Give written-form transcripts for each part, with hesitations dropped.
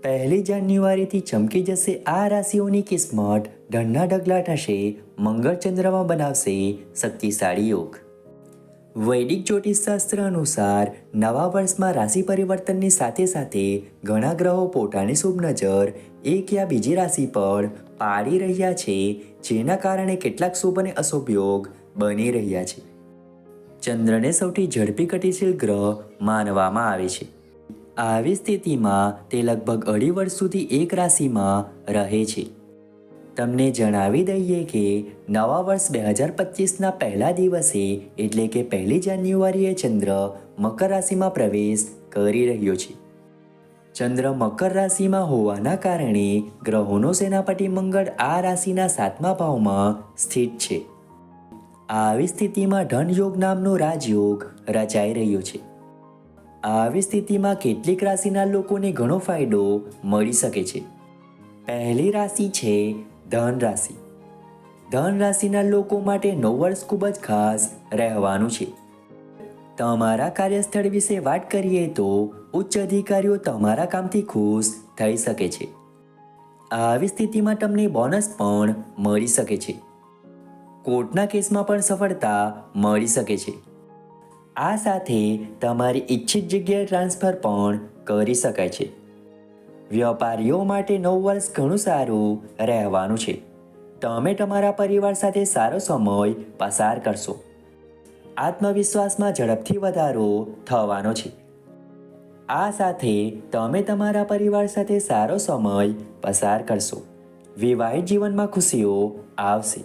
પહેલી જાન્યુઆરીથી ચમકી જશે આ રાશિઓની કિસ્મત, ધનના ઢગલા થશે, મંગળ ચંદ્રમાં બનાવશે શક્તિશાળી યોગ। વૈદિક જ્યોતિષશાસ્ત્ર અનુસાર નવા વર્ષમાં રાશિ પરિવર્તનની સાથે સાથે ઘણા ગ્રહો પોતાની શુભ નજર એક યા બીજી રાશિ પર પાડી રહ્યા છે, જેના કારણે કેટલાક શુભ અને અશુભ યોગ બની રહ્યા છે। ચંદ્રને સૌથી ઝડપી ગતિશીલ ગ્રહ માનવામાં આવે છે। આવી સ્થિતિમાં તે લગભગ 2.5 વર્ષ સુધી એક રાશિમાં રહે છે। તમને જણાવી દઈએ કે નવા વર્ષ 2025ના પહેલા દિવસે એટલે કે 1 જાન્યુઆરીએ ચંદ્ર મકર રાશિમાં પ્રવેશ કરી રહ્યો છે। ચંદ્ર મકર રાશિમાં હોવાના કારણે ગ્રહોનો સેનાપતિ મંગળ આ રાશિના 7મા ભાવમાં સ્થિત છે। આવી સ્થિતિમાં ધનયોગ નામનો રાજયોગ રચાઈ રહ્યો છે। આવી સ્થિતિમાં કેટલીક રાશિના લોકોને ઘણો ફાયદો મળી શકે છે। પહેલી રાશિ છે ધન રાશિ। ધન રાશિના લોકો માટે નવું વર્ષ ખૂબ જ ખાસ રહેવાનું છે। તમારા કાર્યસ્થળ વિશે વાત કરીએ તો ઉચ્ચ અધિકારીઓ તમારા કામથી ખુશ થઈ શકે છે। આવી સ્થિતિમાં તમને બોનસ પણ મળી શકે છે। કોર્ટના કેસમાં પણ સફળતા મળી શકે છે। આ સાથે તમારી ઈચ્છિત જગ્યાએ ટ્રાન્સફર પણ કરી શકાય છે। વ્યાપારીઓ માટે નવું વર્ષ ઘણું સારું રહેવાનું છે। તમે તમારા પરિવાર સાથે સારો સમય પસાર કરશો। આત્મવિશ્વાસમાં ઝડપથી વધારો થવાનો છે। આ સાથે તમે તમારા પરિવાર સાથે સારો સમય પસાર કરશો। વિવાહિત જીવનમાં ખુશીઓ આવશે।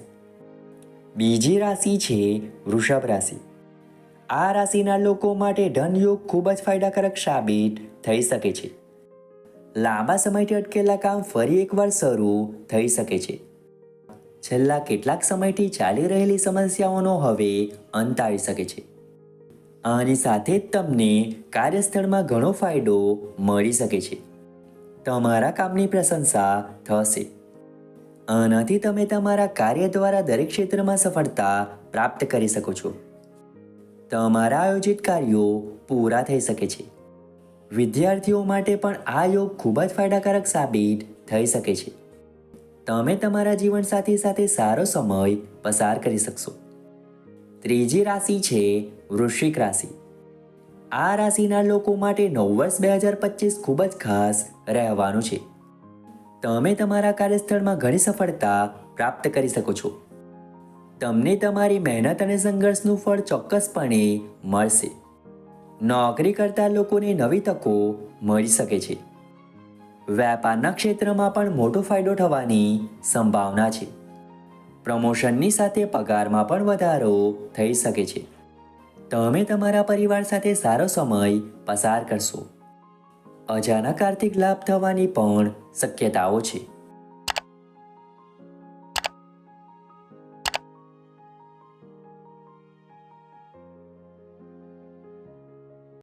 બીજી રાશિ છે વૃષભ રાશિ। આ રાશિના લોકો માટે ધનયોગ ખૂબ જ ફાયદાકારક સાબિત થઈ શકે છે। લાંબા સમયથી અટકેલા કામ ફરી એકવાર શરૂ થઈ શકે છે। છેલ્લા કેટલાક સમયથી ચાલી રહેલી સમસ્યાઓનો હવે અંત આવી શકે છે। આની સાથે જ તમને કાર્યસ્થળમાં ઘણો ફાયદો મળી શકે છે। તમારા કામની પ્રશંસા થશે। આનાથી તમે તમારા કાર્ય દ્વારા દરેક ક્ષેત્રમાં સફળતા પ્રાપ્ત કરી શકો છો। તમારા આયોજિત કાર્યો પૂરા થઈ શકે છે। વિદ્યાર્થીઓ માટે પણ આ યોગ ખૂબ જ ફાયદાકારક સાબિત થઈ શકે છે। તમે તમારા જીવનસાથી સાથે સારો સમય પસાર કરી શકશો। ત્રીજી રાશિ છે વૃશ્ચિક રાશિ। આ રાશિના લોકો માટે નવું વર્ષ 2025 ખૂબ જ ખાસ રહેવાનું છે। તમે તમારા કાર્યસ્થળમાં ઘણી સફળતા પ્રાપ્ત કરી શકો છો। તમને તમારી મહેનત અને સંઘર્ષનું ફળ ચોક્કસપણે મળશે। નોકરી કરતા લોકોને નવી તકો મળી શકે છે। વેપારના ક્ષેત્રમાં પણ મોટો ફાયદો થવાની સંભાવના છે। પ્રમોશનની સાથે પગારમાં પણ વધારો થઈ શકે છે। તમે તમારા પરિવાર સાથે સારો સમય પસાર કરશો। અચાનક આર્થિક લાભ થવાની પણ શક્યતાઓ છે।